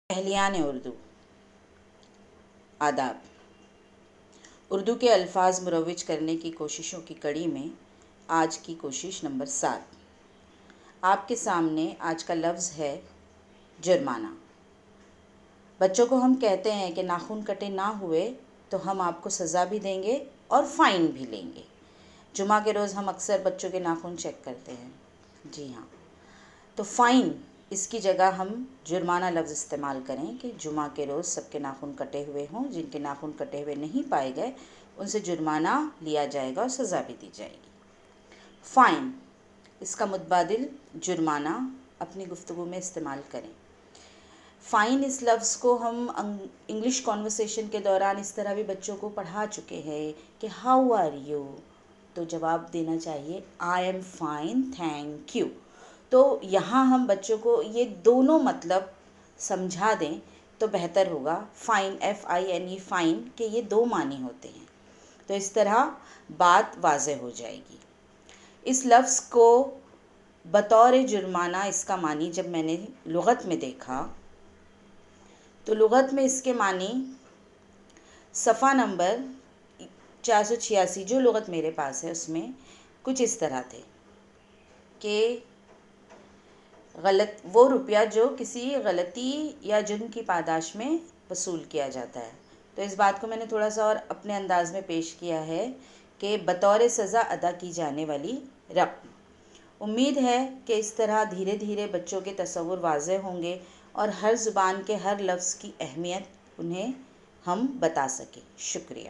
اہلیان اردو آداب۔ اردو کے الفاظ مروج کرنے کی کوششوں کی کڑی میں آج کی کوشش نمبر 7۔ آپ کے سامنے آج کا لفظ ہے جرمانہ۔ بچوں کو ہم کہتے ہیں کہ ناخن کٹے نہ ہوئے تو ہم آپ کو سزا بھی دیں گے اور فائن بھی لیں گے۔ جمعہ کے روز ہم اکثر بچوں کے ناخن چیک کرتے ہیں۔ جی ہاں، تو فائن اس کی جگہ ہم جرمانہ لفظ استعمال کریں کہ جمعہ کے روز سب کے ناخن کٹے ہوئے ہوں، جن کے ناخن کٹے ہوئے نہیں پائے گئے ان سے جرمانہ لیا جائے گا اور سزا بھی دی جائے گی۔ فائن اس کا متبادل جرمانہ اپنی گفتگو میں استعمال کریں۔ فائن اس لفظ کو ہم انگلش کانورسیشن کے دوران اس طرح بھی بچوں کو پڑھا چکے ہیں کہ ہاؤ آر یو، تو جواب دینا چاہیے I am fine thank you. تو یہاں ہم بچوں کو یہ دونوں مطلب سمجھا دیں تو بہتر ہوگا۔ فائن FINE فائن کے یہ دو معنی ہوتے ہیں، تو اس طرح بات واضح ہو جائے گی۔ اس لفظ کو بطور جرمانہ اس کا معنی جب میں نے لغت میں دیکھا تو لغت میں اس کے معنی صفحہ نمبر 486 جو لغت میرے پاس ہے اس میں کچھ اس طرح تھے کہ وہ روپیہ جو کسی غلطی یا جرم کی پاداش میں وصول کیا جاتا ہے۔ تو اس بات کو میں نے تھوڑا سا اور اپنے انداز میں پیش کیا ہے کہ بطور سزا ادا کی جانے والی رقم۔ امید ہے کہ اس طرح دھیرے دھیرے بچوں کے تصور واضح ہوں گے اور ہر زبان کے ہر لفظ کی اہمیت انہیں ہم بتا سکیں۔ شکریہ۔